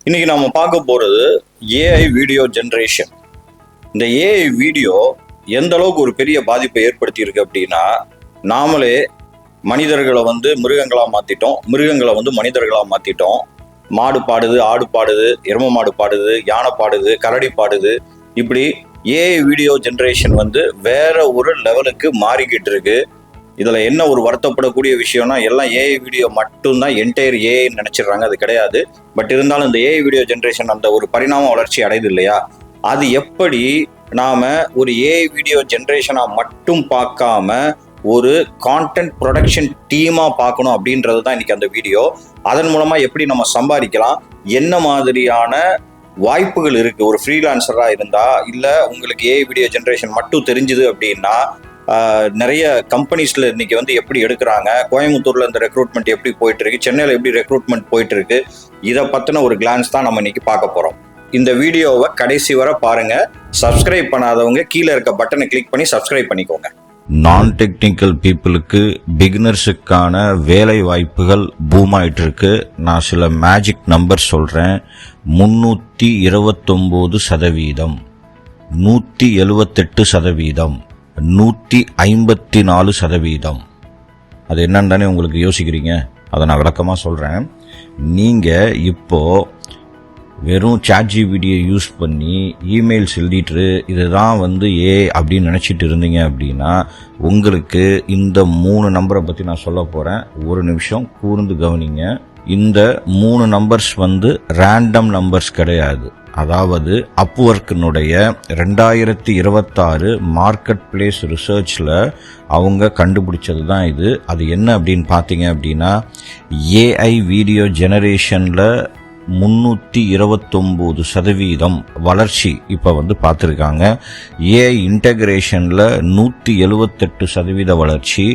இன்னைக்கு நம்ம பார்க்க போறது ஏஐ வீடியோ ஜெனரேஷன். இந்த ஏஐ வீடியோ எந்த அளவுக்கு ஒரு பெரிய பாதிப்பை ஏற்படுத்தி இருக்கு அப்படின்னா, நாமளே மனிதர்களை மிருகங்களா மாத்திட்டோம், மிருகங்களை மனிதர்களா மாத்திட்டோம். மாடு பாடுது, ஆடு பாடுது, எரும மாடு பாடுது, யானை பாடுது, கரடி பாடுது. இப்படி ஏஐ வீடியோ ஜெனரேஷன் வேற ஒரு லெவலுக்கு மாறிக்கிட்டு இருக்கு. இதுல என்ன ஒரு வருத்தப்படக்கூடிய விஷயம்னா, எல்லாம் ஏஐ வீடியோ மட்டும்தான் என்டையர் ஏஐன்னு நினைச்சிடுறாங்க. அது கிடையாது. பட் இருந்தாலும் இந்த ஏஐ வீடியோ ஜெனரேஷன் அந்த ஒரு பரிணாம வளர்ச்சி அடையுது இல்லையா, அது எப்படி நாம ஒரு ஏஐ வீடியோ ஜெனரேஷனா மட்டும் பார்க்காம ஒரு கான்டென்ட் ப்ரொடக்ஷன் டீமா பார்க்கணும் அப்படின்றது தான் இன்னைக்கு அந்த வீடியோ. அதன் மூலமா எப்படி நம்ம சம்பாதிக்கலாம், என்ன மாதிரியான வாய்ப்புகள் இருக்கு. ஒரு ஃப்ரீலான்சரா இருந்தா, இல்ல உங்களுக்கு ஏஐ வீடியோ ஜெனரேஷன் மட்டும் தெரிஞ்சுது அப்படின்னா நிறைய கம்பெனிஸ்ல இன்னைக்கு எப்படி எடுக்கிறாங்க, கோயம்புத்தூர்ல இந்த ரெக்ரூட்மெண்ட் எப்படி போயிட்டு இருக்கு, சென்னையில எப்படி ரெக்ரூட்மெண்ட் போயிட்டு இருக்கு, இதை பத்தின ஒரு கிளான்ஸ் தான் நம்ம இன்னைக்கு பார்க்க போறோம். இந்த வீடியோவை கடைசி வரை பாருங்க. சப்ஸ்கிரைப் பண்ணாதவங்க கீழே இருக்க பட்டனை கிளிக் பண்ணி சப்ஸ்கிரைப் பண்ணிக்கோங்க. நான் டெக்னிக்கல் பீப்புளுக்கு, பிகினர்ஸுக்கான வேலை வாய்ப்புகள் பூம் ஆயிட்டு இருக்கு. நான் சில மேஜிக் நம்பர் சொல்றேன். 329%, 178%, 154%. அது என்னன்னு தானே உங்களுக்கு யோசிக்கிறீங்க. அதை நான் விளக்கமாக சொல்கிறேன். நீங்கள் இப்போ வெறும் ChatGPT யூஸ் பண்ணி இமெயில்ஸ் எழுதிட்டு இதுதான் அப்படின்னு நினச்சிட்டு இருந்தீங்க அப்படின்னா, உங்களுக்கு இந்த 3 நம்பரை பற்றி நான் சொல்ல போகிறேன். ஒரு நிமிஷம் கூர்ந்து கவனிங்க. இந்த 3 நம்பர்ஸ் ரேண்டம் நம்பர்ஸ் கிடையாது. அதாவது அப்வொர்க்கினுடைய 2026 மார்க்கெட் பிளேஸ் ரிசர்ச்ல அவங்க கண்டுபிடிச்சது தான் இது. அது என்ன அப்படின்னு பார்த்தீங்க அப்படின்னா, ஏஐ வீடியோ ஜெனரேஷன்ல 329% வளர்ச்சி இப்ப பார்த்துருக்காங்க. ஏஐ இன்டகிரேஷன்ல 178% வளர்ச்சி.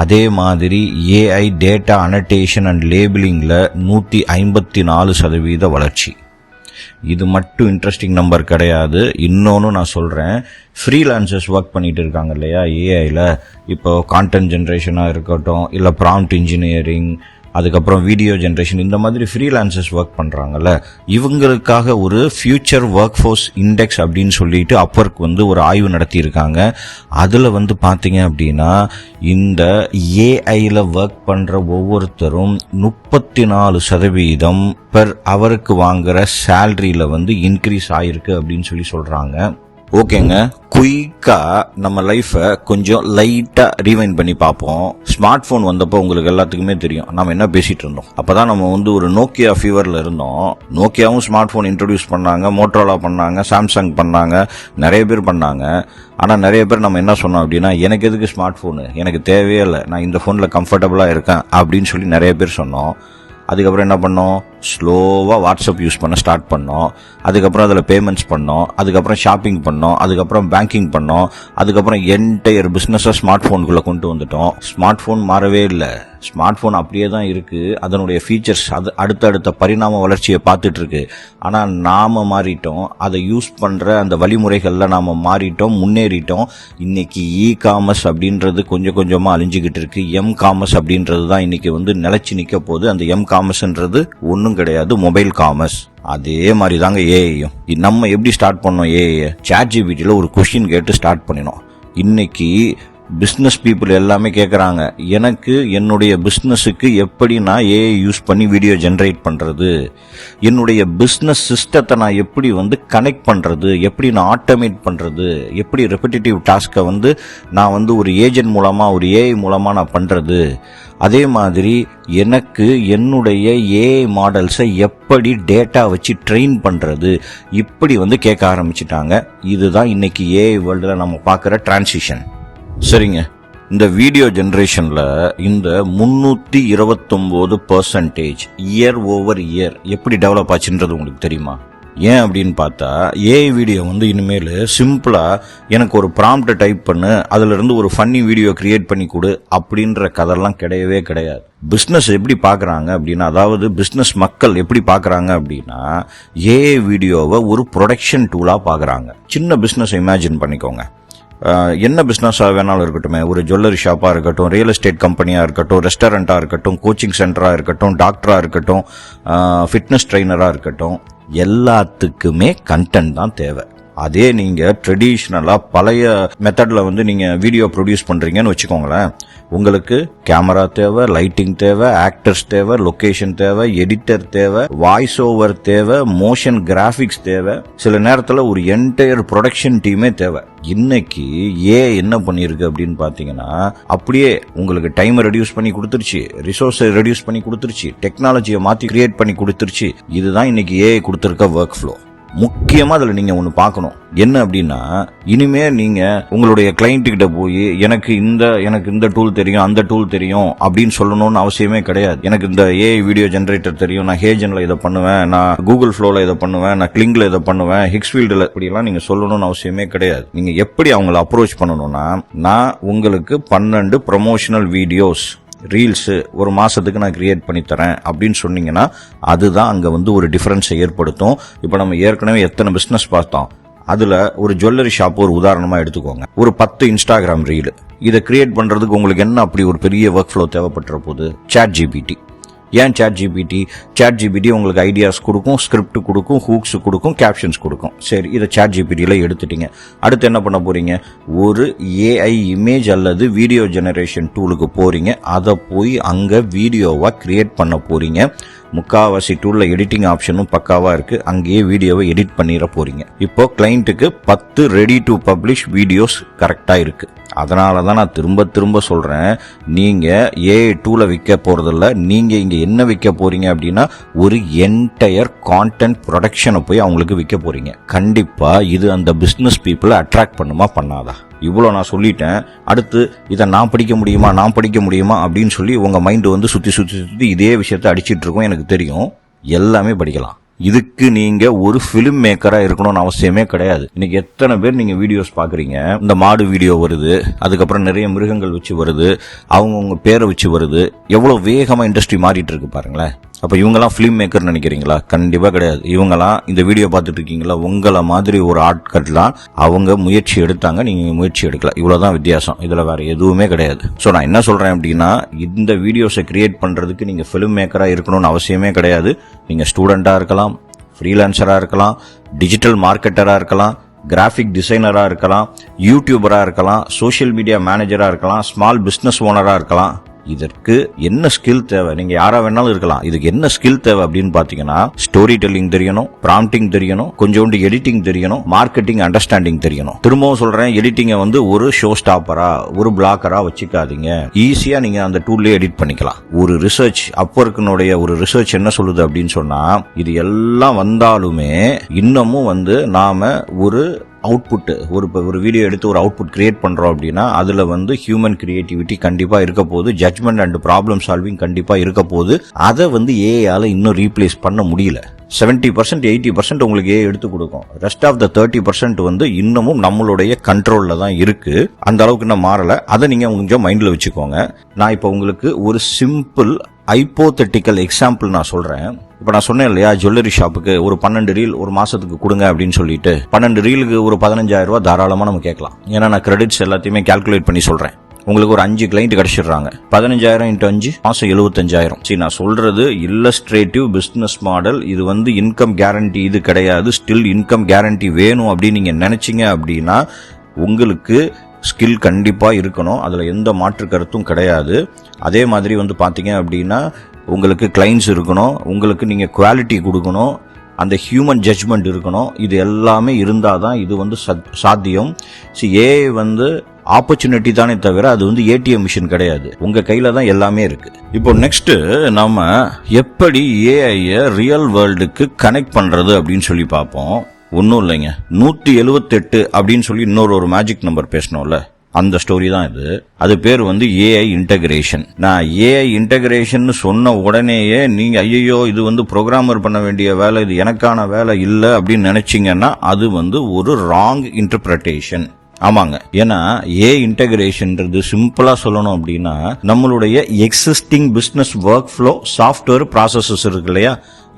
அதே மாதிரி ஏஐ டேட்டா அனடேஷன் அண்ட் லேபிளிங்ல 154% வளர்ச்சி. இது மட்டும் இன்ட்ரெஸ்டிங் நம்பர் கிடையாது. இன்னொன்னு நான் சொல்றேன். ஃப்ரீலான்சர்ஸ் ஒர்க் பண்ணிட்டு இருக்காங்க இல்லையா ஏஐல, இப்போ கான்டென்ட் ஜெனரேஷனா இருக்கட்டும், இல்ல ப்ராம்ப்ட் இன்ஜினியரிங், அதுக்கப்புறம் வீடியோ ஜெனரேஷன், இந்த மாதிரி ஃப்ரீலான்சர்ஸ் ஒர்க் பண்றாங்கல்ல, இவங்களுக்காக ஒரு ஃபியூச்சர் ஒர்க் ஃபோர்ஸ் இண்டெக்ஸ் அப்படின்னு சொல்லிட்டு அப்வொர்க் ஒரு ஆய்வு நடத்தி இருக்காங்க. அதுல பாத்தீங்க அப்படின்னா, இந்த ஏஐல ஒர்க் பண்ற ஒவ்வொருத்தரும் 34% பெர் அவருக்கு வாங்குற சேலரியில இன்க்ரீஸ் ஆயிருக்கு அப்படின்னு சொல்றாங்க. ஓகேங்க, குயிக்கா நம்ம லைஃபை கொஞ்சம் லைட்டா ரீவைண்ட் பண்ணி பார்ப்போம். ஸ்மார்ட் போன் வந்தப்போ உங்களுக்கு எல்லாத்துக்குமே தெரியும் நம்ம என்ன பேசிட்டு இருந்தோம். அப்பதான் நம்ம ஒரு நோக்கியா ஃபீவர்ல இருந்தோம். நோக்கியாவும் ஸ்மார்ட் போன் இன்ட்ரோடியூஸ் பண்ணாங்க, மோட்டரோலா பண்ணாங்க, சாம்சங் பண்ணாங்க, நிறைய பேர் பண்ணாங்க. ஆனா நிறைய பேர் நம்ம என்ன சொன்னோம் அப்படின்னா, எனக்கு எதுக்கு ஸ்மார்ட் போனு, எனக்கு தேவையே இல்லை, நான் இந்த போன்ல கம்ஃபர்டபுளா இருக்கேன் அப்படின்னு சொல்லி நிறைய பேர் சொன்னோம். அதுக்கப்புறம் என்ன பண்ணோம், ஸ்லோவாக வாட்ஸ்அப் யூஸ் பண்ண ஸ்டார்ட் பண்ணோம். அதுக்கப்புறம் அதில் பேமெண்ட்ஸ் பண்ணோம், அதுக்கப்புறம் ஷாப்பிங் பண்ணோம், அதுக்கப்புறம் பேங்கிங் பண்ணோம், அதுக்கப்புறம் என்டையர் பிஸ்னஸை ஸ்மார்ட் ஃபோனுக்குள்ளே கொண்டு வந்துட்டோம். ஸ்மார்ட் ஃபோன் மாறவே இல்லை, ஸ்மார்ட் ஃபோன் அப்படியே தான் இருக்குது. அதனுடைய ஃபீச்சர்ஸ் அது அடுத்தடுத்த பரிணாம வளர்ச்சியை பார்த்துட்டு இருக்கு. ஆனால் நாம் மாறிட்டோம், அதை யூஸ் பண்ணுற அந்த வழிமுறைகளில் நாம் மாறிட்டோம், முன்னேறிட்டோம். இன்னைக்கு காமர்ஸ் அப்படின்றது கொஞ்சம் கொஞ்சமாக அழிஞ்சிக்கிட்டு இருக்கு. காமர்ஸ் அப்படின்றது தான் இன்னைக்கு நிலைச்சு நிற்க போகுது. அந்த காமர்ஸ்ன்றது ஒன்றும் கிடையாது, மொபைல் காமர்ஸ். அதே மாதிரி தாங்க ஏஐயும். நம்ம எப்படி ஸ்டார்ட் பண்ணோம் ஏஐ? ChatGPTல ஒரு கொஸ்டின் கேட்டு ஸ்டார்ட் பண்ணினோம். இன்னைக்கு பிஸ்னஸ் பீப்புள் எல்லாமே கேட்குறாங்க, எனக்கு என்னுடைய பிஸ்னஸுக்கு எப்படி நான் ஏஐ யூஸ் பண்ணி வீடியோ ஜென்ரேட் பண்ணுறது, என்னுடைய பிஸ்னஸ் சிஸ்டத்தை நான் எப்படி கனெக்ட் பண்ணுறது, எப்படி நான் ஆட்டோமேட் பண்ணுறது, எப்படி ரெப்பிட்டேட்டிவ் டாஸ்க்கை நான் ஒரு ஏஜென்ட் மூலமாக, ஒரு ஏஐ மூலமாக நான் பண்ணுறது, அதே மாதிரி எனக்கு என்னுடைய ஏஐ மாடல்ஸை எப்படி டேட்டா வச்சு ட்ரெயின் பண்ணுறது, இப்படி கேட்க ஆரம்பிச்சிட்டாங்க. இதுதான் இன்னைக்கு ஏஐ வேர்ல்டில் நம்ம பார்க்குற டிரான்சிஷன். சரிங்க, இந்த வீடியோ ஜெனரேஷன்ல இந்த 329% இயர் ஓவர் இயர் எப்படி டெவலப் ஆச்சுன்றது உங்களுக்கு தெரியுமா? ஏன் அப்படின்னு பார்த்தா, ஏஐ வீடியோ இனிமேல் சிம்பிளா எனக்கு ஒரு ப்ராம்ப்ட் டைப் பண்ணு, அதுல இருந்து ஒரு ஃபன்னி வீடியோ கிரியேட் பண்ணி கொடு அப்படின்ற கதெல்லாம் கிடையவே கிடையாது. பிஸ்னஸ் எப்படி பார்க்குறாங்க அப்படின்னா, அதாவது பிஸ்னஸ் மக்கள் எப்படி பார்க்குறாங்க அப்படின்னா, ஏஐ வீடியோவை ஒரு ப்ரொடக்ஷன் டூலாக பார்க்குறாங்க. சின்ன பிஸ்னஸ் இமேஜின் பண்ணிக்கோங்க. என்ன பிஸ்னஸாக வேணாலும் இருக்கட்டும், ஒரு ஜுவல்லரி ஷாப்பாக இருக்கட்டும், ரியல் எஸ்டேட் கம்பெனியாக இருக்கட்டும், ரெஸ்டாரண்ட்டாக இருக்கட்டும், கோச்சிங் சென்டராக இருக்கட்டும், டாக்டராக இருக்கட்டும், ஃபிட்னஸ் ட்ரெயினராக இருக்கட்டும், எல்லாத்துக்குமே கண்டென்ட் தான் தேவை. அதே நீங்க ட்ரெடிஷ்னலா பழைய மெத்தட்ல வந்து நீங்க வீடியோ ப்ரொடியூஸ் பண்றீங்கன்னு வச்சுக்கோங்களேன், உங்களுக்கு கேமரா தேவை, லைட்டிங் தேவை, ஆக்டர்ஸ் தேவை, லொகேஷன் தேவை, எடிட்டர் தேவை, வாய்ஸ் ஓவர் தேவை, மோஷன் கிராபிக்ஸ் தேவை, சில நேரத்துல ஒரு என்டையர் ப்ரொடக்ஷன் டீமே தேவை. இன்னைக்கு என்ன பண்ணிருக்கு அப்படின்னு பாத்தீங்கன்னா, அப்படியே உங்களுக்கு டைமை ரெடியூஸ் பண்ணி கொடுத்துருச்சு, ரிசோர்ஸை ரெடியூஸ் பண்ணி கொடுத்துருச்சு, டெக்னாலஜியை மாத்தி கிரியேட் பண்ணி கொடுத்துருச்சு. இதுதான் இன்னைக்கு கொடுத்திருக்க ஒர்க் ஃப்ளோ. முக்கியமா அதுல நீங்க ஒண்ணு பார்க்கணும், என்ன அப்படின்னா, இனிமே நீங்க உங்களுடைய கிளைண்ட் கிட்ட போய் எனக்கு இந்த டூல் தெரியும், அந்த டூல் தெரியும் அப்படின்னு சொல்லணும்னு அவசியமே கிடையாது. எனக்கு இந்த வீடியோ ஜெனரேட்டர் தெரியும், நான் ஹேஜன்ல இதை பண்ணுவேன், நான் கூகுள் ஃப்ளோல இதை பண்ணுவேன், நான் கிளிங்ல இதை பண்ணுவேன், ஹிக்ஸ்ஃபீல்டுல இப்படி எல்லாம் நீங்க சொல்லணும்னு அவசியமே கிடையாது. நீங்க எப்படி அவங்களை அப்ரோச் பண்ணணும்னா, நான் உங்களுக்கு 12 ப்ரமோஷனல் வீடியோஸ் ரீல்ஸ் ஒரு மாசத்துக்கு நான் கிரியேட் பண்ணி தரேன் அப்படின்னு சொன்னீங்கன்னா, அதுதான் அங்க வந்து ஒரு டிஃபரன்ஸை ஏற்படுத்தும். இப்ப நம்ம ஏற்கனவே எத்தனை பிசினஸ் பார்த்தோம், அதுல ஒரு ஜுவல்லரி ஷாப் ஒரு உதாரணமா எடுத்துக்கோங்க. ஒரு 10 இன்ஸ்டாகிராம் ரீல் இதை கிரியேட் பண்றதுக்கு உங்களுக்கு என்ன அப்படி ஒரு பெரிய ஒர்க் ஃப்ளோ தேவைப்பட்ட போது? ChatGPT. ஏன் சாட் ஜிபிடி உங்களுக்கு ஐடியாஸ் கொடுக்கும், ஸ்கிரிப்ட் கொடுக்கும், ஹூக்ஸ் கொடுக்கும், கேப்ஷன்ஸ் கொடுக்கும். சரி, இதை சாட் ஜிபிடியில் எடுத்துட்டீங்க. அடுத்து என்ன பண்ண போறீங்க? ஒரு ஏஐ இமேஜ் அல்லது வீடியோ ஜெனரேஷன் டூலுக்கு போறீங்க. அதை போய் அங்க வீடியோவா கிரியேட் பண்ண போறீங்க. முக்காவாசி டூல்ல எடிட்டிங் ஆப்ஷனும் பக்காவா இருக்கு, அங்கேயே வீடியோவை எடிட் பண்ணிட போறீங்க. இப்போ கிளைண்ட்டுக்கு 10 ரெடி டு பப்ளிஷ் வீடியோஸ் கரெக்டா இருக்கு. அதனாலதான் நான் திரும்ப சொல்றேன், நீங்க ஏஐ டூல விற்க போறதில்ல, நீங்க இங்க என்ன விற்க போறீங்க அப்படின்னா, ஒரு என்டையர் கான்டென்ட் ப்ரொடக்ஷனை போய் அவங்களுக்கு விற்க போறீங்க. கண்டிப்பா இது அந்த பிசினஸ் பீப்புளை அட்ராக்ட் பண்ணுமா பண்ணாதா? இவ்வளோ நான் சொல்லிட்டேன். அடுத்து இதை நான் படிக்க முடியுமா அப்படின்னு சொல்லி உங்க மைண்ட் வந்து சுத்தி இதே விஷயத்தை அடிச்சிட்டு இருக்கும். எனக்கு தெரியும், எல்லாமே படிக்கலாம். இதுக்கு நீங்க ஒரு பிலிம் மேக்கரா இருக்கணும்னு அவசியமே கிடையாது. இன்னைக்கு எத்தனை பேர் நீங்க வீடியோஸ் பாக்குறீங்க, இந்த மாடு வீடியோ வருது, அதுக்கப்புறம் நிறைய மிருகங்கள் வச்சு வருது, அவங்கவுங்க பேரை வச்சு வருது. எவ்வளவு வேகமா இண்டஸ்ட்ரி மாறிட்டு இருக்கு பாருங்களேன். அப்ப இவங்கெல்லாம் பிலிம் மேக்கர் நினைக்கிறீங்களா? கண்டிப்பா கிடையாது. இவங்கெல்லாம் இந்த வீடியோ பார்த்துட்டு இருக்கீங்களா, உங்களை மாதிரி ஒரு ஆட்கள்லாம் அவங்க முயற்சி எடுத்தாங்க, நீங்க முயற்சி எடுக்கல. இவ்வளவுதான் வித்தியாசம், இதுல வேற எதுவுமே கிடையாது. சோ நான் என்ன சொல்றேன் அப்படின்னா, இந்த வீடியோஸை கிரியேட் பண்றதுக்கு நீங்க பிலிம் மேக்கரா இருக்கணும்னு அவசியமே கிடையாது. நீங்க ஸ்டூடெண்டா இருக்கலாம், ஃப்ரீலான்சரா இருக்கலாம், டிஜிட்டல் மார்க்கெட்டரா இருக்கலாம், கிராஃபிக் டிசைனரா இருக்கலாம், யூடியூபரா இருக்கலாம், சோஷியல் மீடியா மேனேஜரா இருக்கலாம், ஸ்மால் பிசினஸ் ஓனரா இருக்கலாம். இதற்கு என்ன ஸ்கில் தேவை? நீங்க யாரா வேணாலும் இருக்கலாம். இதுக்கு என்ன ஸ்கில் தேவை அப்படின்னு பாத்தீங்கன்னா, ஸ்டோரி டெல்லிங் தெரியணும், ப்ராம்ப்டிங் தெரியணும், கொஞ்சோண்டு எடிட்டிங் தெரியணும், மார்க்கெட்டிங் அண்டர்ஸ்டாண்டிங் தெரியணும். திரும்பவும் சொல்றேன், எடிட்டிங்கை வந்து ஒரு ஷோ ஸ்டாப்பரா, ஒரு பிளாக்கரா வச்சுக்காதீங்க. ஈஸியா நீங்க அந்த டூல்லே எடிட் பண்ணிக்கலாம். ஒரு ரிசர்ச், அப்வொர்க்கினுடைய ஒரு ரிசர்ச் என்ன சொல்லுது அப்படின்னு சொன்னா, இது எல்லாம் வந்தாலுமே இன்னமும் வந்து நாம ஒரு அவுட்புட், ஒரு வீடியோ எடுத்து ஒரு அவுட்புட் கிரியேட் பண்றோம் அப்படின்னா, அதுல வந்து ஹியூமன் கிரியேட்டிவிட்டி கண்டிப்பா இருக்க போகுது, ஜட்ஜ்மெண்ட் அண்ட் ப்ராப்ளம் சால்விங் கண்டிப்பா இருக்க போகுது. அதை வந்து ஏஐயால இன்னும் ரீப்ளேஸ் பண்ண முடியல. 70% 80% உங்களுக்கு எடுத்து கொடுக்கும். ரெஸ்ட் ஆஃப் த 30% வந்து இன்னமும் நம்மளுடைய கண்ட்ரோல்ல தான் இருக்கு. அந்த அளவுக்கு இன்னும் மாறல. அதை நீங்க கொஞ்சம் மைண்ட்ல வச்சுக்கோங்க. நான் இப்ப உங்களுக்கு ஒரு சிம்பிள் ஹைப்போதெட்டிக்கல் எக்ஸாம்பிள் நான் சொல்றேன். இப்ப நான் சொன்னேன் இல்லையா, ஜுவல்லரி ஷாப்புக்கு ஒரு 12 ரீல் ஒரு மாசத்துக்கு கொடுங்க அப்படின்னு சொல்லிட்டு, 12 ரீலுக்கு ஒரு 15,000 ரூபாய் தாராளமா நம்ம கேட்கலாம். ஏன்னா நான் கிரெடிட்ஸ் எல்லாத்தையுமே கால்குலேட் பண்ணி சொல்றேன். உங்களுக்கு ஒரு 5 கிளைண்ட் கிடைச்சிடுறாங்க, 15,000 × 5 மாசம் 75,000. சரி, நான் சொல்றது இல்லஸ்ட்ரேட்டிவ் பிசினஸ் மாடல். இது வந்து இன்கம் கேரண்டி இது கிடையாது. ஸ்டில் இன்கம் கேரண்டி வேணும் அப்படின்னு நீங்க நினைச்சீங்க அப்படின்னா, உங்களுக்கு ஸ்கில் கண்டிப்பா இருக்கணும், அதுல எந்த மாற்று கருத்தும் கிடையாது. அதே மாதிரி வந்து பாத்தீங்க அப்படின்னா, உங்களுக்கு கிளைண்ட்ஸ் இருக்கணும், உங்களுக்கு நீங்க குவாலிட்டி கொடுக்கணும், அந்த ஹியூமன் ஜட்ஜ்மெண்ட் இருக்கணும். இது எல்லாமே இருந்தாதான் இது வந்து சாத்தியம். ஏஐ வந்து ஆப்பர்ச்சுனிட்டி தானே தவிர அது வந்து ஏடிஎம் மிஷின் கிடையாது. உங்க கையில தான் எல்லாமே இருக்கு. இப்போ நெக்ஸ்ட் நம்ம எப்படி ஏஐ ரியல் வேர்ல்டுக்கு கனெக்ட் பண்றது அப்படின்னு சொல்லி பார்ப்போம். ஒன்னும் இல்லைங்க, 178 அப்படின்னு சொல்லி இன்னொரு மேஜிக் நம்பர் பேசணும்ல, அந்த ஸ்டோரி தான் இது. அது பேர் வந்து ஏஐ இன்டகிரேஷன். நான் ஏஐ இன்டகிரேஷன் சொன்ன உடனேயே நீங்க ஐயோ இது வந்து ப்ரோக்ராமர் பண்ண வேண்டிய வேலை, இது எனக்கான வேலை இல்லை அப்படின்னு நினைச்சீங்கன்னா அது வந்து ஒரு ராங் இன்டர்பிரேஷன். ஆமாங்க, ஏன்னா ஏஐ இன்டகிரேஷன்ன்றது சிம்பிளா சொல்லணும் அப்படின்னா, நம்மளுடைய existing business work flow software processes இருக்கு இல்லையா,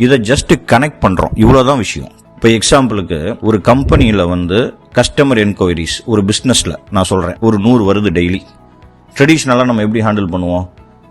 இதை ஜஸ்ட் கனெக்ட் பண்றோம், இவ்வளவுதான் விஷயம். இப்போ எக்ஸாம்பிளுக்கு ஒரு கம்பெனியில வந்து கஸ்டமர் என்கொயரிஸ், ஒரு பிசினஸ்ல நான் சொல்றேன், ஒரு 100 வருது டெய்லி. ட்ரெடிஷ்னலா நம்ம எப்படி ஹேண்டில் பண்ணுவோம்?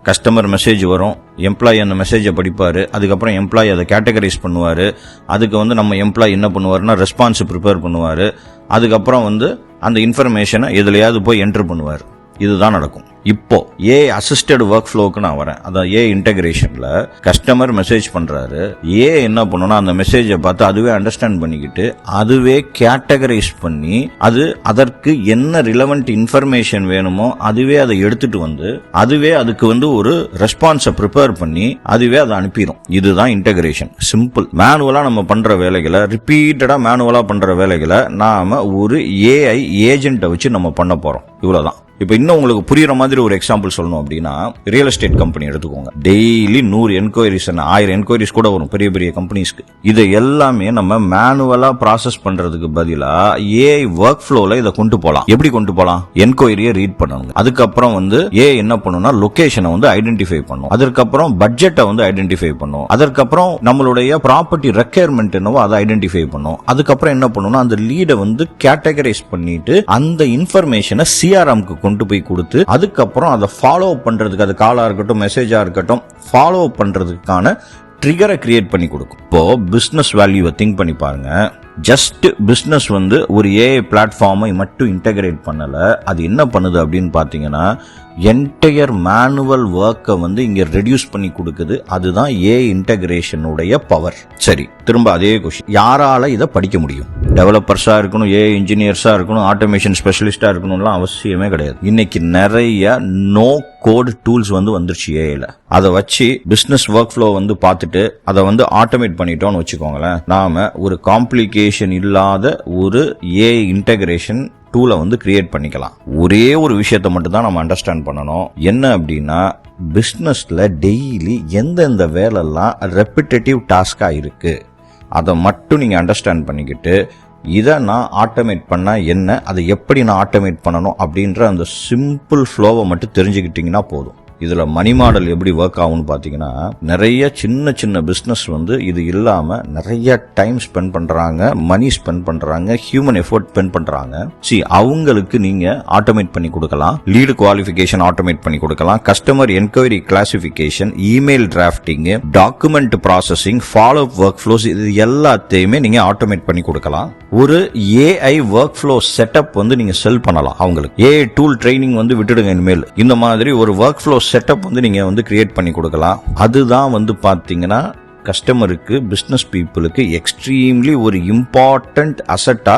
கஸ்டமர் மெசேஜ் வரும், எம்ப்ளாயி அந்த மெசேஜை படிப்பாரு, அதுக்கப்புறம் எம்ப்ளாயி அதை கேட்டகரைஸ் பண்ணுவாரு, அதுக்கு வந்து நம்ம எம்ப்ளாயி என்ன பண்ணுவாருன்னா ரெஸ்பான்ஸ் ப்ரிப்பேர் பண்ணுவாரு, அதுக்கப்புறம் வந்து அந்த இன்ஃபர்மேஷனை எதுலையாவது போய் என்டர் பண்ணுவார். இதுதான் நடக்கும். இப்போ ஏ அசிஸ்டட் ஒர்க் ஃப்ளோக்கு நான் வரேன். அதான் ஏ இன்டகிரேஷன்ல கஸ்டமர் மெசேஜ் பண்றாரு, ஏ என்ன பண்ணுன்னா அந்த மெசேஜை பார்த்து அதுவே அண்டர்ஸ்டாண்ட் பண்ணிக்கிட்டு அதுவே கேட்டகரைஸ் பண்ணி அது அதற்கு என்ன ரிலவெண்ட் இன்ஃபர்மேஷன் வேணுமோ அதுவே அதை எடுத்துட்டு வந்து அதுவே அதுக்கு வந்து ஒரு ரெஸ்பான்ஸை ப்ரிப்பேர் பண்ணி அதுவே அதை அனுப்பிடும். இதுதான் இன்டகிரேஷன். சிம்பிள். மேனுவலா நம்ம பண்ற வேலைகளை, ரிப்பீட்டடா மேனுவலா பண்ற வேலைகளை நாம ஒரு ஏஐ ஏஜென்ட்டை வச்சு நம்ம பண்ண போறோம். இவ்வளவுதான். இப்ப இன்னும் உங்களுக்கு புரியுற மாதிரி ஒரு எக்ஸாம்பிள் சொல்லணும் அப்படின்னா, ரியல் எஸ்டேட் கம்பெனி எடுத்துக்கோங்க. டெய்லி 100 என்கொயரிஸ் 1000 என்கொயரிஸ் கூட வரும் பெரிய பெரிய கம்பெனிஸ்க்கு. இதை எல்லாமே நம்ம மேனுவலா ப்ராசஸ் பண்றதுக்கு பதிலா ஏஐ ஒர்க் ஃப்ளோல இதை கொண்டு போலாம். எப்படி கொண்டு போலாம்? என்கொயரியை ரீட் பண்ணணும், அதுக்கப்புறம் வந்து ஏ என்ன பண்ணும்னா லொகேஷனை வந்து ஐடென்டிஃபை பண்ணும், அதற்கப்புறம் பட்ஜெட்டை வந்து ஐடென்டிஃபை பண்ணும், அதற்கப்புறம் நம்மளுடைய ப்ராப்பர்ட்டி ரெக்யர்மெண்ட் என்னவோ அதை ஐடென்டிஃபை பண்ணும், அதுக்கப்புறம் என்ன பண்ணும்னா அந்த லீடை வந்து கேட்டகரைஸ் பண்ணிட்டு அந்த இன்ஃபர்மேஷனை சிஆர்எம்க்கு கொண்டு போய் கொடுத்து அதுக்கப்புறம் அதை ஃபாலோ பண்றதுக்கு, அது காலா இருக்கட்டும் மெசேஜா இருக்கட்டும், ஃபாலோ பண்றதுக்கான ட்ரிகரை கிரியேட் பண்ணி கொடுக்கும். இப்போ பிசினஸ் வேல்யூவை திங்க் பண்ணி பாருங்க. ஜஸ்ட் பிசினஸ் வந்து ஒரு ஏஐ பிளாட்ஃபார்மை மட்டும் இன்டகிரேட் பண்ணல, அது என்ன பண்ணுது அப்படின்னு பாத்தீங்கன்னா என்டையர் மேனுவல் ஒர்க்கை வந்து இங்க ரெடியூஸ் பண்ணி கொடுக்குது. அதுதான் ஏஐ இன்டகிரேஷனுடைய பவர். சரி, திரும்ப அதே கொஸ்டின், யாரால இதை படிக்க முடியும்? டெவலப்பர்ஸா இருக்கணும், ஏஐ இன்ஜினியர்ஸா இருக்கணும், ஆட்டோமேஷன் ஸ்பெஷலிஸ்டா இருக்கணும்லாம் அவசியமே கிடையாது. இன்னைக்கு நிறைய நோ கோட் டூல்ஸ் வந்து வந்துருச்சு ஏஐல. அதை வச்சு பிசினஸ் ஒர்க் ஃப்ளோ வந்து பார்த்துட்டு அதை வந்து ஆட்டோமேட் பண்ணிட்டோம்னு வச்சுக்கோங்களேன், நாம ஒரு காம்ப்ளிகேஷன் இல்லாத ஒரு ஏஐ இன்டகிரேஷன் டூலை வந்து கிரியேட் பண்ணிக்கலாம். ஒரே ஒரு விஷயத்தை மட்டும் தான் நம்ம அண்டர்ஸ்டாண்ட் பண்ணணும். என்ன அப்படின்னா, பிசினஸ்ல டெய்லி எந்தெந்த வேலைலாம் ரெப்பிட்டேட்டிவ் டாஸ்கா இருக்கு அதை மட்டும் நீங்க அண்டர்ஸ்டாண்ட் பண்ணிக்கிட்டு இதை நான் ஆட்டோமேட் பண்ணா என்ன, அதை எப்படி நான் ஆட்டோமேட் பண்ணணும் அப்படின்ற அந்த சிம்பிள் ஃப்ளோவை மட்டும் தெரிஞ்சுக்கிட்டீங்கன்னா போதும். இதுல மணி மாடல் எப்படி ஒர்க் ஆகும்னு பாத்தீங்கன்னா, நிறைய சின்ன சின்ன பிசினஸ் வந்து இது இல்லாம நிறைய டைம் ஸ்பெண்ட் பண்றாங்க, மணி ஸ்பெண்ட் பண்றாங்க, ஹியூமன் எஃபோர்ட் ஸ்பெண்ட் பண்றாங்க. அவங்களுக்கு நீங்க ஆட்டோமேட் பண்ணி கொடுக்கலாம். லீடு குவாலிஃபிகேஷன் ஆட்டோமேட் பண்ணி கொடுக்கலாம், customer enquiry classification, email drafting, document processing, follow up workflows, இது எல்லாத்தையுமே நீங்க ஆட்டோமேட் பண்ணி கொடுக்கலாம். ஒரு ஏஐ ஒர்க் ஃப்ளோ செட்டப் வந்து நீங்க செல் பண்ணலாம் அவங்களுக்கு. ஏஐ டூல் ட்ரைனிங் வந்து விட்டுடுங்க, இனிமேல் இந்த மாதிரி ஒரு ஒர்க் ஃப்ளோ செட்டப் வந்து நீங்க வந்து கிரியேட் பண்ணி கொடுக்கலாம். அதுதான் வந்து பாத்தீங்கன்னா கஸ்டமருக்கு, பிசினஸ் பீப்புளுக்கு எக்ஸ்ட்ரீம்லி ஒரு இம்பார்ட்டன்ட் அசட்டா,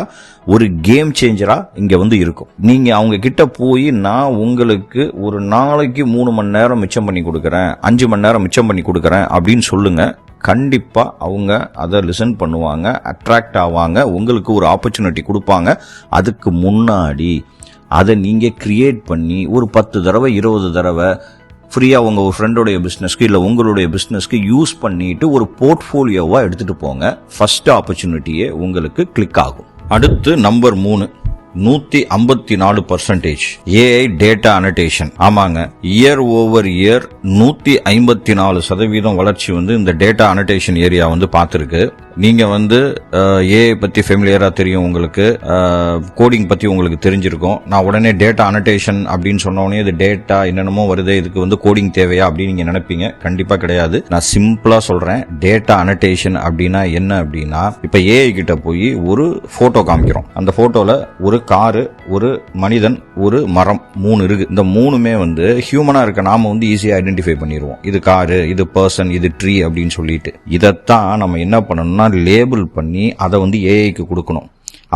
ஒரு கேம் சேஞ்சரா இங்க வந்து இருக்கும். நீங்க அவங்க கிட்ட போய் நான் உங்களுக்கு ஒரு நாளைக்கு 3 மணி நேரம் மிச்சம் பண்ணி கொடுக்கறேன், 5 மணி நேரம் மிச்சம் பண்ணி கொடுக்கறேன் அப்படின்னு சொல்லுங்க. கண்டிப்பா அவங்க அதை லிசன் பண்ணுவாங்க, அட்ராக்ட் ஆவாங்க, உங்களுக்கு ஒரு ஆப்பர்ச்சுனிட்டி கொடுப்பாங்க. அதுக்கு முன்னாடி அதை நீங்க கிரியேட் பண்ணி ஒரு 10 தடவை 20 தடவை ஃப்ரீயா உங்க ஃப்ரெண்டோடைய பிசினஸ்க்கு இல்ல உங்களுடைய பிசினஸ்க்கு யூஸ் பண்ணிட்டு ஒரு போர்ட்ஃபோலியோவா எடுத்துட்டு போங்க. ஃபர்ஸ்ட் ஆப்பர்ச்சுனிட்டியே உங்களுக்கு கிளிக் ஆகும். அடுத்து நம்பர் 3, 154% ஏஐ டேட்டா அனடேஷன். ஆமாங்க, இயர் ஓவர் இயர் 154% வளர்ச்சி வந்து இந்த டேட்டா அனடேஷன் ஏரியா வந்து பார்த்திருக்கு. நீங்க வந்து ஏஐ பத்தி ஃபெமிலியரா தெரியும், உங்களுக்கு கோடிங் பத்தி உங்களுக்கு தெரிஞ்சிருக்கும். நான் உடனே டேட்டா அனடேஷன் அப்படின்னு சொன்னோடனே இது டேட்டா என்னென்னமோ வருது, இதுக்கு வந்து கோடிங் தேவையா அப்படின்னு நீங்க நினைப்பீங்க. கண்டிப்பா கிடையாது. நான் சிம்பிளா சொல்றேன், டேட்டா அனடேஷன் அப்படின்னா என்ன அப்படின்னா, இப்ப ஏஐ கிட்ட போய் ஒரு போட்டோ காமிக்கிறோம், அந்த போட்டோல ஒரு காரு, ஒரு மனிதன், ஒரு மரம், 3 இருக்கு. இந்த 3மே வந்து ஹியூமனா இருக்க நாம வந்து ஈஸியா ஐடென்டிஃபை பண்ணிடுவோம். இது காரு, இது பர்சன், இது ட்ரீ அப்படின்னு சொல்லிட்டு. இதைத்தான் நம்ம என்ன பண்ணணும்னா லேபிள் பண்ணி அதை வந்து ஏஐக்கு கொடுக்கணும்.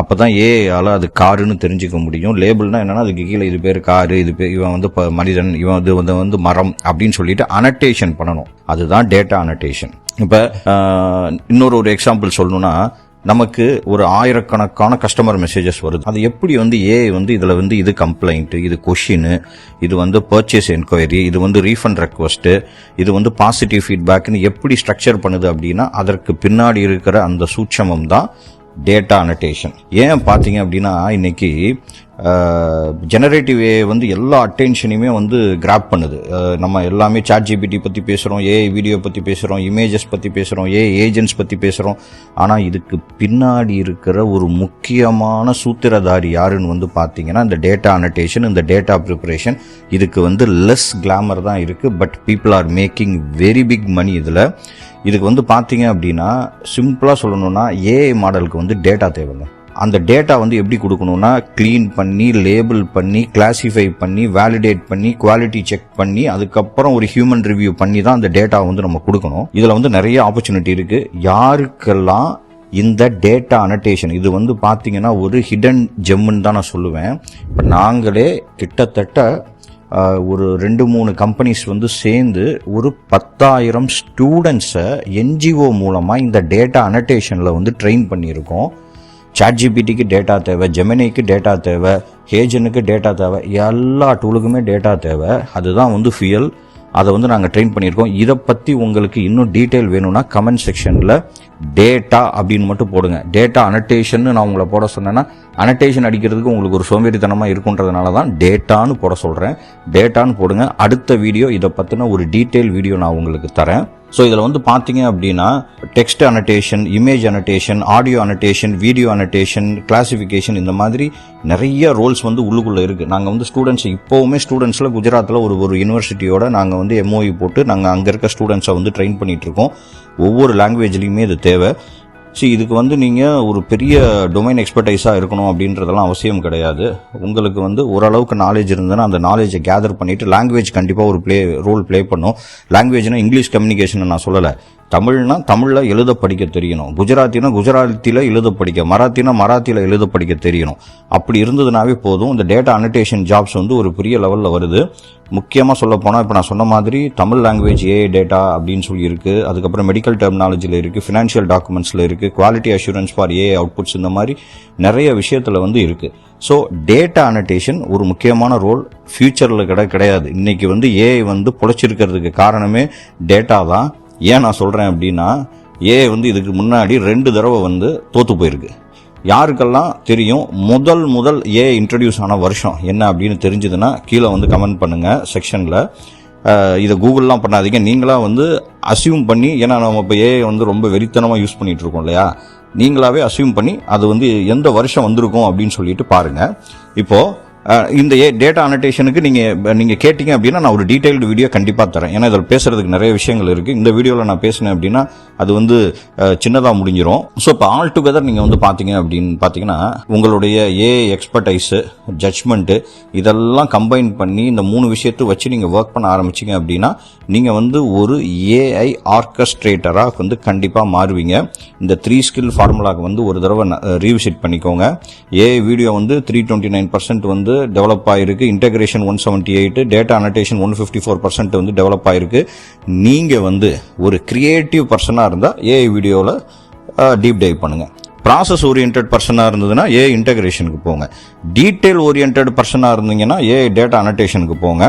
அப்பதான் ஏஐயால அது காருன்னு தெரிஞ்சுக்க முடியும். லேபிள்னா என்னன்னா, அதுக்கு கீழே இது பேர் காரு, இது பேர் இவன் வந்து மனிதன், இவன் வந்து மரம் அப்படின்னு சொல்லிட்டு அனடேஷன் பண்ணணும். அதுதான் டேட்டா அனடேஷன். இப்ப இன்னொரு எக்ஸாம்பிள் சொல்லணும்னா, நமக்கு ஒரு 1000கணக்கான கஸ்டமர் மெசேஜஸ் வருது. அது எப்படி வந்து ஏஐ வந்து இதுல வந்து இது கம்ப்ளைண்ட், இது கொஸ்டின், இது வந்து பர்ச்சேஸ் என்கொயரி, இது வந்து ரீஃபண்ட் ரெக்வஸ்ட், இது வந்து பாசிட்டிவ் ஃபீட்பேக்னு எப்படி ஸ்ட்ரக்சர் பண்ணுது அப்படின்னா, அதற்கு பின்னாடி இருக்கிற அந்த சூட்சமம் தான் டேட்டா அனடேஷன். ஏன் பாத்தீங்க அப்படின்னா, இன்னைக்கு ஜெனரேட்டிவ் ஏஐ வந்து எல்லா அட்டென்ஷனையுமே வந்து கிராப் பண்ணுது. நம்ம எல்லாமே சாட் ஜிபிடி பற்றி பேசுகிறோம், ஏஐ வீடியோ பற்றி பேசுகிறோம், இமேஜஸ் பற்றி பேசுகிறோம், ஏஐ ஏஜென்ட்ஸ் பற்றி பேசுகிறோம். ஆனால் இதுக்கு பின்னாடி இருக்கிற ஒரு முக்கியமான சூத்திரதாரி யாருன்னு வந்து பார்த்தீங்கன்னா இந்த டேட்டா அனடேஷன், இந்த டேட்டா ப்ரிப்பரேஷன். இதுக்கு வந்து லெஸ் கிளாமர் தான் இருக்குது, but people are making very big money இதில். இதுக்கு வந்து பார்த்தீங்க அப்படின்னா சிம்பிளாக சொல்லணும்னா ஏஐ மாடலுக்கு வந்து டேட்டா தேவைங்க. அந்த டேட்டா வந்து எப்படி கொடுக்கணும்னா க்ளீன் பண்ணி, லேபிள் பண்ணி, கிளாசிஃபை பண்ணி, வேலிடேட் பண்ணி, குவாலிட்டி செக் பண்ணி, அதுக்கப்புறம் ஒரு ஹியூமன் ரிவ்யூ பண்ணி தான் அந்த டேட்டா வந்து நம்ம கொடுக்கணும். இதில் வந்து நிறைய ஆப்பர்ச்சுனிட்டி இருக்கு. யாருக்கெல்லாம் இந்த டேட்டா அனடேஷன் இது வந்து பார்த்தீங்கன்னா ஒரு ஹிடன் ஜெம்முன்னு தான் நான் சொல்லுவேன். இப்போ நாங்களே கிட்டத்தட்ட ஒரு 2-3 கம்பெனிஸ் வந்து சேர்ந்து ஒரு 10,000 ஸ்டூடெண்ட்ஸை என்ஜிஓ மூலமாக இந்த டேட்டா அனடேஷனில் வந்து ட்ரெயின் பண்ணியிருக்கோம். சாட் ஜிபிடிக்கு டேட்டா தேவை, ஜெமினிக்கு டேட்டா தேவை, ஹேஜனுக்கு டேட்டா தேவை, எல்லா டூலுக்குமே டேட்டா தேவை. அதுதான் வந்து ஃபியல். அதை வந்து நாங்கள் ட்ரெயின் பண்ணியிருக்கோம். இதை பற்றி உங்களுக்கு இன்னும் டீட்டெயில் வேணும்னா கமெண்ட் செக்ஷனில் டேட்டா அப்படின்னு மட்டும் போடுங்க. டேட்டா அனடேஷன் நான் உங்களை போட சொன்னேன்னா அனடேஷன் அடிக்கிறதுக்கு உங்களுக்கு ஒரு சோம்பேறித்தனமாக இருக்குன்றதுனால தான் டேட்டான்னு போட சொல்கிறேன். டேட்டான்னு போடுங்க. அடுத்த வீடியோ இதை பற்றின ஒரு டீட்டெயில் வீடியோ நான் உங்களுக்கு தரேன். ஸோ இதில் வந்து பார்த்தீங்க அப்படின்னா text annotation, image annotation, audio annotation, video annotation, classification, இந்த மாதிரி நிறைய ரோல்ஸ் வந்து உள்ளுக்குள்ளே இருக்குது. நாங்கள் வந்து ஸ்டூடெண்ட்ஸ் இப்போவுமே ஸ்டூடெண்ட்ஸில் குஜராத்தில் ஒரு யூனிவர்சிட்டியோட நாங்கள் வந்து எம்ஓஇ போட்டு நாங்கள் அங்கே இருக்க ஸ்டூடெண்ட்ஸை வந்து ட்ரெயின் பண்ணிகிட்ருக்கோம். ஒவ்வொரு லாங்குவேஜ்லேயுமே இது தேவை. இதுக்கு வந்து நீங்கள் ஒரு பெரிய டொமைன் எக்ஸ்பர்டைஸாக இருக்கணும் அப்படின்றதெல்லாம் அவசியம் கிடையாது. உங்களுக்கு வந்து ஓரளவுக்கு நாலேஜ் இருந்ததுன்னா அந்த நாலேஜை கேதர் பண்ணிவிட்டு லாங்குவேஜ் கண்டிப்பாக ஒரு ரோல் ப்ளே பண்ணும். லாங்குவேஜ்னா இங்கிலீஷ் கம்யூனிகேஷன் நான் சொல்லலை. தமிழ்னா தமிழில் எழுத படிக்க தெரியணும், குஜராத்தினா குஜராத்தியில் எழுத படிக்க, மராத்தினா மராத்தியில் எழுத படிக்க தெரியணும். அப்படி இருந்ததுனாவே போதும். இந்த டேட்டா அனடேஷன் ஜாப்ஸ் வந்து ஒரு பெரிய லெவலில் வருது. முக்கியமாக சொல்ல போனால் இப்போ நான் சொன்ன மாதிரி தமிழ் லாங்குவேஜ் ஏஐ டேட்டா அப்படின்னு சொல்லி இருக்குது. அதுக்கப்புறம் மெடிக்கல் டெர்மினாலஜியில் இருக்குது, ஃபினான்ஷியல் டாக்குமெண்ட்ஸில் இருக்குது, quality assurance for AI outputs, இந்த மாதிரி நிறைய விஷயத்தில் வந்து இருக்குது. ஸோ டேட்டா அனடேஷன் ஒரு முக்கியமான ரோல் ஃபியூச்சரில் கிடையாது. இன்னைக்கு வந்து ஏஐ வந்து பொழைச்சிருக்கிறதுக்கு காரணமே டேட்டா தான். ஏன் நான் சொல்கிறேன் அப்படின்னா ஏஐ வந்து இதுக்கு முன்னாடி 2 தடவை வந்து தோற்று போயிருக்கு. யாருக்கெல்லாம் தெரியும் முதல் ஏஐ இன்ட்ரடியூஸ் ஆன வருஷம் என்ன அப்படின்னு தெரிஞ்சதுன்னா கீழே வந்து கமெண்ட் பண்ணுங்கள் செக்ஷனில். இதை கூகுள்லாம் பண்ணாதீங்க, நீங்களாக வந்து அசியூம் பண்ணி, ஏன்னா நம்ம இப்போ ஏஐ வந்து ரொம்ப வெறித்தனமாக யூஸ் பண்ணிகிட்டு இருக்கோம் இல்லையா, நீங்களாவே அசியூம் பண்ணி அது வந்து எந்த வருஷம் வந்திருக்கும் அப்படின்னு சொல்லிட்டு பாருங்கள். இப்போது இந்த டேட்டா அனடேஷனுக்கு நீங்கள் கேட்டீங்க அப்படின்னா நான் ஒரு டீடைல்டு வீடியோ கண்டிப்பாக தரேன். ஏன்னா இதில் பேசுறதுக்கு நிறைய விஷயங்கள் இருக்குது. இந்த வீடியோவில் நான் பேசினேன் அப்படின்னா அது வந்து சின்னதாக முடிஞ்சிடும். ஸோ இப்போ ஆல் டுகெதர் நீங்கள் வந்து பார்த்தீங்க அப்படின்னு பார்த்தீங்கன்னா உங்களுடைய ஏஐ எக்ஸ்பர்டைஸு, ஜட்ஜ்மெண்ட்டு, இதெல்லாம் கம்பைன் பண்ணி இந்த 3 விஷயத்தை வச்சு நீங்கள் ஒர்க் பண்ண ஆரம்பிச்சிங்க அப்படின்னா நீங்கள் வந்து ஒரு ஏஐ ஆர்கஸ்ட்ரேட்டராக வந்து கண்டிப்பாக மாறுவீங்க. இந்த 3 ஸ்கில் ஃபார்முலாவுக்கு வந்து ஒரு தடவை ரீவிசிட் பண்ணிக்கோங்க. ஏஐ வீடியோ வந்து 329% வந்து டெவலப் ஆயிருக்கு, இன்டகிரேஷன் 178, டேட்டா அனடேஷன் 154% வந்து டெவலப் ஆயிருக்கு. நீங்க வந்து ஒரு கிரியேட்டிவ் பர்சனா இருந்தா ஏஐ வீடியோவில் டீப் டைவ் பண்ணுங்க. ப்ராசஸ் ஓரியன்ட் பர்சனாக இருந்ததுன்னா ஏஐ இன்டகிரேஷனுக்கு போங்க. டீட்டெயில் ஓரியன்ட் பர்சனாக இருந்தீங்கன்னா ஏஐ டேட்டா அனடேஷனுக்கு போங்க.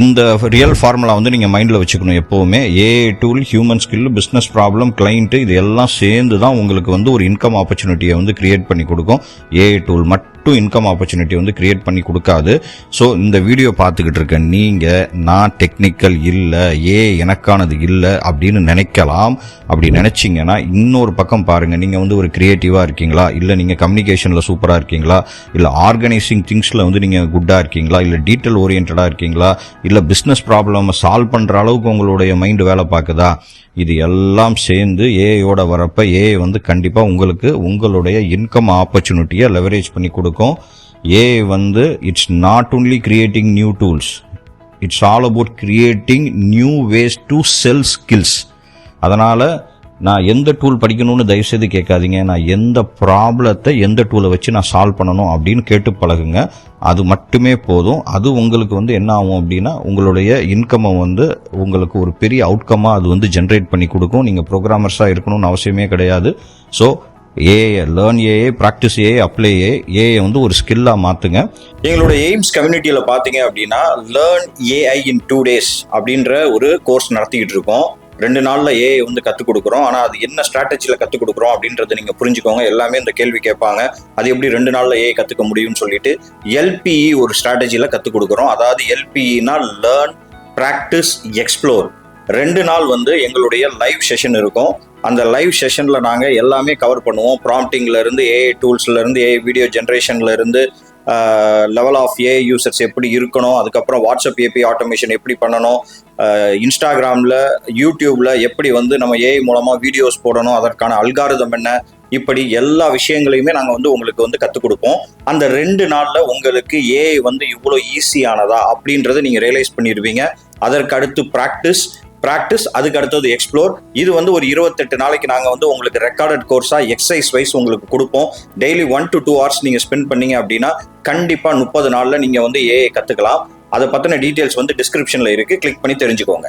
இந்த ரியல் ஃபார்முலா வந்து நீங்கள் மைண்டில் வச்சுக்கணும் எப்போவுமே. AI tool, human skill, business problem, client, இது எல்லாம் சேர்ந்து தான் உங்களுக்கு வந்து ஒரு இன்கம் ஆப்பர்ச்சுனிட்டியை வந்து கிரியேட் பண்ணி கொடுக்கும். ஏஐ டூல் மட்டும் இன்கம் ஆப்பர்ச்சுனிட்டி வந்து கிரியேட் பண்ணி கொடுக்காது. ஸோ இந்த வீடியோ பார்த்துக்கிட்டு இருக்க நீங்கள் நான் டெக்னிக்கல் இல்லை, எனக்கானது இல்லை அப்படின்னு நினைக்கலாம். அப்படி நினைச்சிங்கன்னா இன்னொரு பக்கம் பாருங்கள். நீங்கள் வந்து ஒரு கிரியேட்டிவாக இருக்கீங்களா, இல்லை நீங்கள் கம்யூனிகேஷனில் சூப்பராக இருக்கீங்களா, இல்லை ஆர்கனைசிங் திங்ஸில் வந்து நீங்கள் குட்டாக இருக்கீங்களா, இல்லை டீட்டெயில் ஓரியன்டாக இருக்கீங்களா, இல்லை பிஸ்னஸ் ப்ராப்ளம் சால்வ் பண்ணுற அளவுக்கு உங்களுடைய மைண்டு வேலை பார்க்குதா, இது எல்லாம் சேர்ந்து ஏஐயோட வரப்ப ஏஐ வந்து கண்டிப்பாக உங்களுக்கு உங்களுடைய இன்கம் ஆப்பர்ச்சுனிட்டியை லெவரேஜ் பண்ணி கொடுக்கும். ஏஐ வந்து it's not only creating new tools, it's all about creating new ways to sell skills. அதனால் நான் எந்த டூல் படிக்கணும்னு தயவுசெய்து கேட்காதீங்க. நான் எந்த ப்ராப்ளத்தை எந்த டூலை வச்சு நான் சால்வ் பண்ணணும் அப்படின்னு கேட்டு பழகுங்க. அது மட்டுமே போதும். அது உங்களுக்கு வந்து என்ன ஆகும் அப்படின்னா உங்களுடைய இன்கம்மை வந்து உங்களுக்கு ஒரு பெரிய அவுட்கம்மாக அது வந்து ஜென்ரேட் பண்ணி கொடுக்கும். நீங்கள் ப்ரோக்ராமர்ஸாக இருக்கணும்னு அவசியமே கிடையாது. So AI learn, AI practice, AI apply, AI வந்து ஒரு ஸ்கில்லாக மாற்றுங்க. எங்களோட எய்ம்ஸ் கம்யூனிட்டியில் பார்த்தீங்க அப்படின்னா லேர்ன் ஏஐ இன் 2 days அப்படின்ற ஒரு கோர்ஸ் நடத்திக்கிட்டு இருக்கோம். 2 நாள்ல ஏஐ வந்து கற்றுக் கொடுக்குறோம். ஆனால் அது என்ன ஸ்ட்ராட்டஜியில் கற்றுக் கொடுக்குறோம் அப்படின்றத நீங்கள் புரிஞ்சுக்கோங்க. எல்லாமே இந்த கேள்வி கேட்பாங்க, அது எப்படி 2 நாள்ல ஏஐ கற்றுக்க முடியும்னு சொல்லிட்டு. எல்பிஇ ஒரு ஸ்ட்ராட்டஜியில் கற்றுக் கொடுக்குறோம். அதாவது எல்பிஇனா லேர்ன், ப்ராக்டிஸ், எக்ஸ்ப்ளோர். 2 நாள் வந்து எங்களுடைய லைவ் செஷன் இருக்கும். அந்த லைவ் செஷனில் நாங்கள் எல்லாமே கவர் பண்ணுவோம். ப்ராம்ப்டிங்லேருந்து, ஏஐ டூல்ஸ்லேருந்து, ஏஐ வீடியோ ஜென்ரேஷன்லேருந்து, லெவல் ஆஃப் ஏஐ யூசர்ஸ் எப்படி இருக்கணும், அதுக்கப்புறம் வாட்ஸ்அப் ஏபி ஆட்டோமேஷன் எப்படி பண்ணணும், இன்ஸ்டாகிராமில், யூடியூப்பில் எப்படி வந்து நம்ம ஏஐ மூலமாக வீடியோஸ் போடணும், அதற்கான அல்காரிதம் என்ன, இப்படி எல்லா விஷயங்களையுமே நாங்கள் வந்து உங்களுக்கு வந்து கற்றுக் கொடுப்போம். அந்த 2 நாளில் உங்களுக்கு ஏஐ வந்து இவ்வளோ ஈஸியானதா அப்படின்றத நீங்கள் ரியலைஸ் பண்ணிடுவீங்க. அதற்கு அடுத்து ப்ராக்டிஸ், அதுக்கு அடுத்தது எக்ஸ்ப்ளோர். இது வந்து ஒரு 28 நாளைக்கு நாங்கள் வந்து உங்களுக்கு ரெக்கார்டட் கோர்ஸாக எக்ஸசைஸ் வைஸ் உங்களுக்கு கொடுப்போம். டெய்லி 1 to 2 hours நீங்கள் ஸ்பெண்ட் பண்ணீங்க அப்படின்னா கண்டிப்பாக 30 நாளில் நீங்கள் வந்து ஏஐ கற்றுக்கலாம். அதை பற்றின டீட்டெயில்ஸ் வந்து டிஸ்கிரிப்ஷனில் இருக்குது, கிளிக் பண்ணி தெரிஞ்சுக்கோங்க.